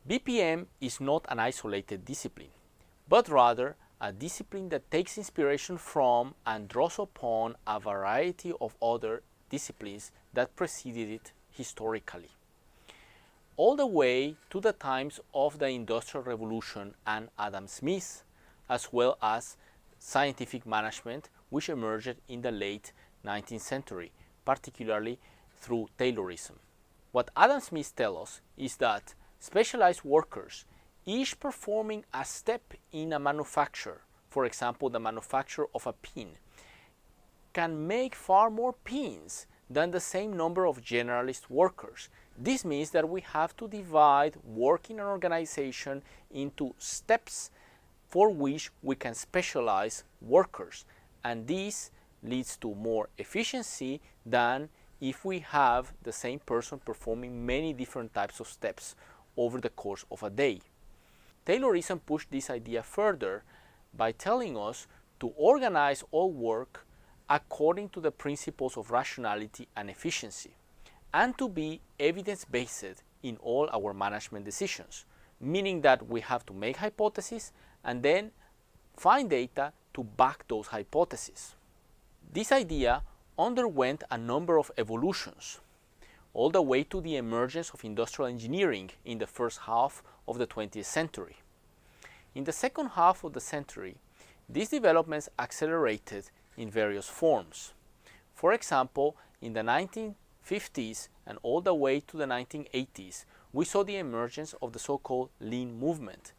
BPM is not an isolated discipline, but rather a discipline that takes inspiration from and draws upon a variety of other disciplines that preceded it historically, all the way to the times of the Industrial Revolution and Adam Smith, as well as scientific management, which emerged in the late 19th century, particularly through Taylorism. What Adam Smith tells us is that specialized workers, each performing a step in a manufacture, for example, the manufacture of a pin, can make far more pins than the same number of generalist workers. This means that we have to divide work in an organization into steps for which we can specialize workers, and this leads to more efficiency than if we have the same person performing many different types of steps over the course of a day. Taylorism pushed this idea further by telling us to organize all work according to the principles of rationality and efficiency, and to be evidence-based in all our management decisions, meaning that we have to make hypotheses and then find data to back those hypotheses. This idea underwent a number of evolutions, all the way to the emergence of industrial engineering in the first half of the 20th century. In the second half of the century, these developments accelerated in various forms. For example, in the 1950s and all the way to the 1980s, we saw the emergence of the so-called lean movement,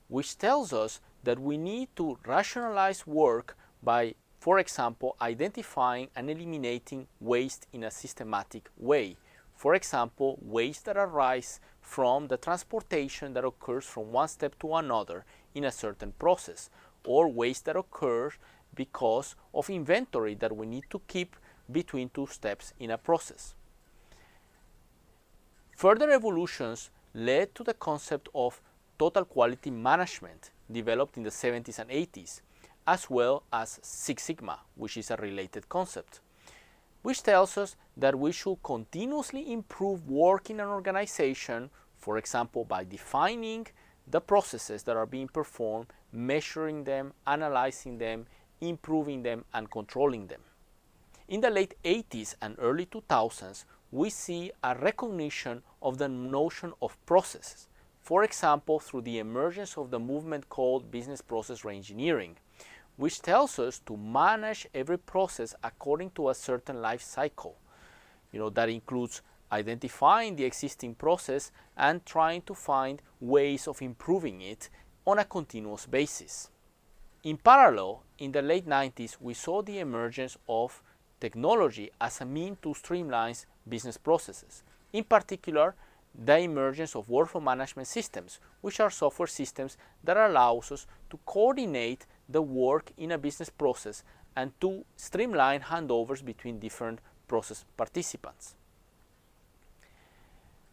which tells us that we need to rationalize work by, for example, identifying and eliminating waste in a systematic way. For example, waste that arise from the transportation that occurs from one step to another in a certain process, or waste that occurs because of inventory that we need to keep between two steps in a process. Further evolutions led to the concept of total quality management, developed in the 70s and 80s, as well as Six Sigma, which is a related concept, which tells us that we should continuously improve work in an organization, for example, by defining the processes that are being performed, measuring them, analyzing them, improving them, and controlling them. In the late 80s and early 2000s, we see a recognition of the notion of processes, for example, through the emergence of the movement called business process reengineering, which tells us to manage every process according to a certain life cycle. That includes identifying the existing process and trying to find ways of improving it on a continuous basis. In parallel, in the late 90s, we saw the emergence of technology as a means to streamline business processes. In particular, the emergence of workflow management systems, which are software systems that allows us to coordinate the work in a business process and to streamline handovers between different process participants.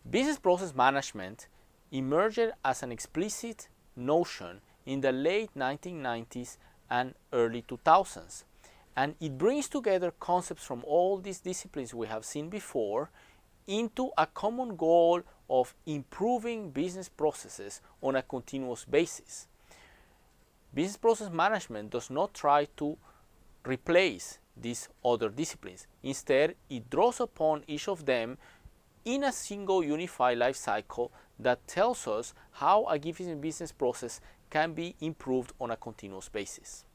Business process management emerged as an explicit notion in the late 1990s and early 2000s, and it brings together concepts from all these disciplines we have seen before into a common goal of improving business processes on a continuous basis. Business process management does not try to replace these other disciplines. Instead, it draws upon each of them in a single unified life cycle that tells us how a given business process can be improved on a continuous basis.